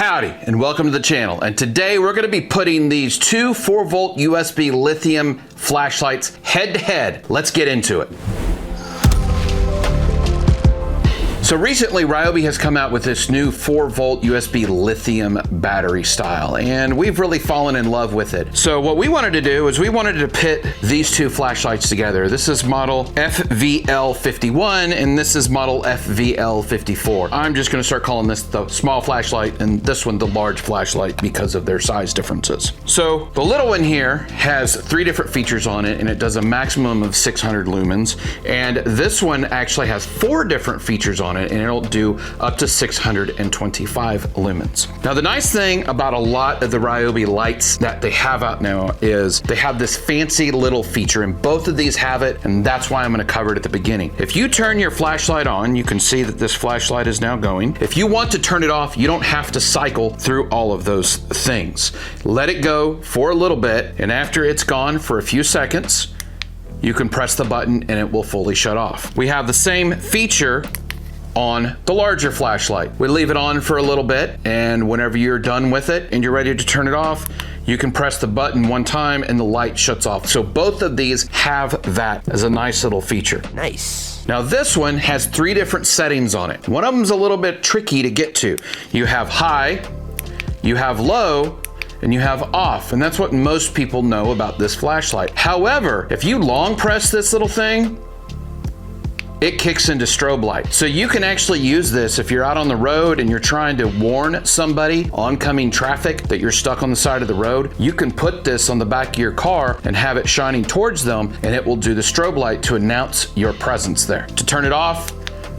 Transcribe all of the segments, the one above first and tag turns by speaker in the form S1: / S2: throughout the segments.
S1: Howdy, and welcome to the channel. And today we're going to be putting these two 4-volt USB lithium flashlights head to head. Let's get into it. So recently, Ryobi has come out with this new 4-volt USB lithium battery style, and we've really fallen in love with it. So what we wanted to do is we wanted to pit these two flashlights together. This is model FVL51, and this is model FVL54. I'm just gonna start calling this the small flashlight and this one the large flashlight because of their size differences. So the little one here has 3 different features on it, and it does a maximum of 600 lumens. And this one actually has 4 different features on it, and it'll do up to 625 lumens. Now the nice thing about a lot of the Ryobi lights that they have out now is they have this fancy little feature, and both of these have it, and that's why I'm going to cover it at the beginning. If you turn your flashlight on, you can see that this flashlight is now going. If you want to turn it off, you don't have to cycle through all of those things. Let it go for a little bit, and after it's gone for a few seconds, you can press the button and it will fully shut off. We have the same feature on the larger flashlight. We leave it on for a little bit, and whenever you're done with it and you're ready to turn it off, you can press the button one time and the light shuts off. So both of these have that as a nice little feature.
S2: Nice.
S1: Now this one has 3 different settings on it. One of them's a little bit tricky to get to. You have high, you have low, and you have off, and that's what most people know about this flashlight. However, if you long press this little thing, it kicks into strobe light. So you can actually use this if you're out on the road and you're trying to warn somebody, oncoming traffic, that you're stuck on the side of the road. You can put this on the back of your car and have it shining towards them, and it will do the strobe light to announce your presence there. To turn it off,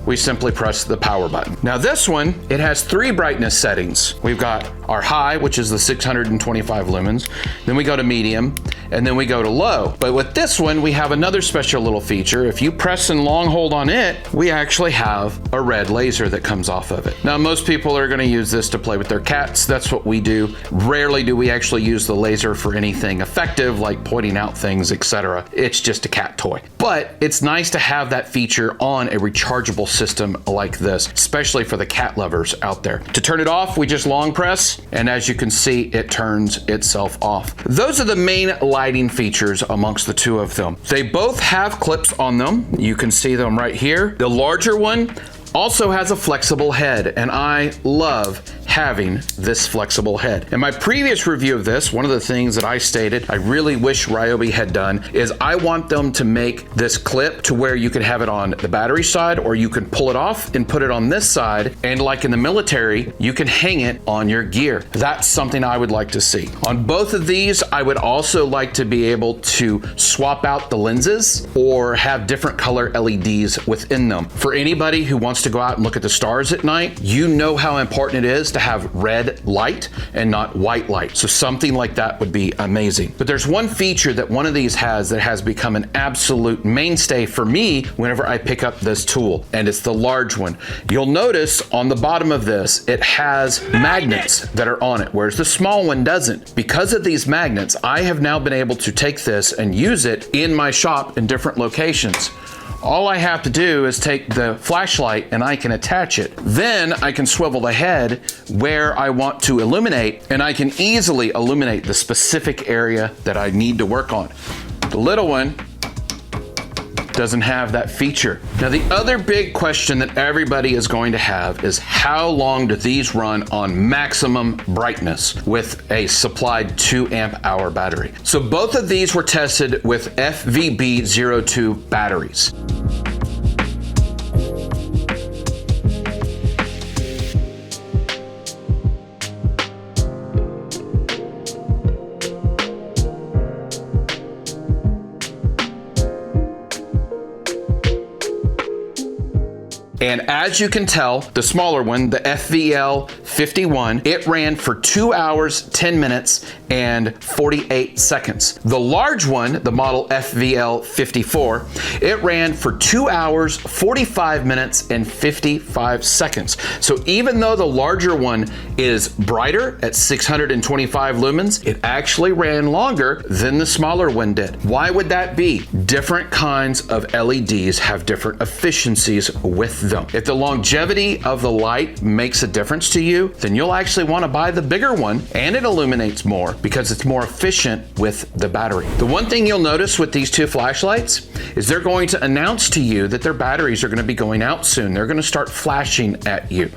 S1: we simply press the power button. Now this one, it has 3 brightness settings. We've got our high, which is the 625 lumens, then we go to medium, and then we go to low. But with this one, we have another special little feature. If you press and long hold on it, we actually have a red laser that comes off of it. Now most people are gonna use this to play with their cats. That's what we do. Rarely do we actually use the laser for anything effective, like pointing out things, etc. It's just a cat toy. But it's nice to have that feature on a rechargeable system like this, especially for the cat lovers out there. To turn it off, we just long press, and as you can see, it turns itself off. Those are the main lighting features amongst the 2 of them. They both have clips on them. You can see them right here. The larger one also has a flexible head, and I love having this flexible head. In my previous review of this, one of the things that I stated I really wish Ryobi had done is I want them to make this clip to where you can have it on the battery side, or you can pull it off and put it on this side, and like in the military, you can hang it on your gear. That's something I would like to see. On both of these, I would also like to be able to swap out the lenses or have different color LEDs within them. For anybody who wants to go out and look at the stars at night, you know how important it is to have red light and not white light. So something like that would be amazing. But there's one feature that one of these has that has become an absolute mainstay for me whenever I pick up this tool, and it's the large one. You'll notice on the bottom of this, it has magnets that are on it, whereas the small one doesn't. Because of these magnets, I have now been able to take this and use it in my shop in different locations. All I have to do is take the flashlight and I can attach it. Then I can swivel the head where I want to illuminate, and I can easily illuminate the specific area that I need to work on. The little one doesn't have that feature. Now the other big question that everybody is going to have is how long do these run on maximum brightness with a supplied 2 amp hour battery? So both of these were tested with FVB02 batteries. And as you can tell, the smaller one, the FVL51, it ran for 2 hours, 10 minutes, and 48 seconds. The large one, the model FVL54, it ran for 2 hours, 45 minutes, and 55 seconds. So even though the larger one is brighter at 625 lumens, it actually ran longer than the smaller one did. Why would that be? Different kinds of LEDs have different efficiencies with them. If the longevity of the light makes a difference to you, you, then you'll actually want to buy the bigger one, and it illuminates more because it's more efficient with the battery. The one thing you'll notice with these two flashlights is they're going to announce to you that their batteries are going to be going out soon. They're going to start flashing at you.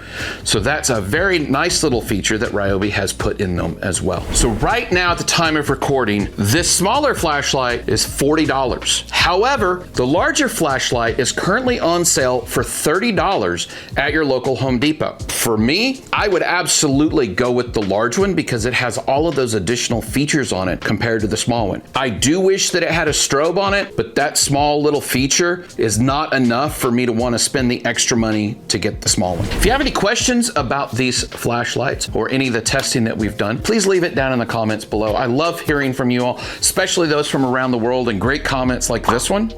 S1: So that's a very nice little feature that Ryobi has put in them as well. So right now at the time of recording, this smaller flashlight is $40. However, the larger flashlight is currently on sale for $30 at your local Home Depot. For me, I would absolutely go with the large one because it has all of those additional features on it compared to the small one. I do wish that it had a strobe on it, but that small little feature is not enough for me to want to spend the extra money to get the small one. If you have any questions about these flashlights or any of the testing that we've done, please leave it down in the comments below. I love hearing from you all, especially those from around the world, and great comments like this one.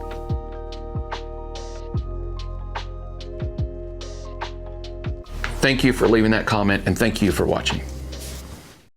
S1: Thank you for leaving that comment, and thank you for watching.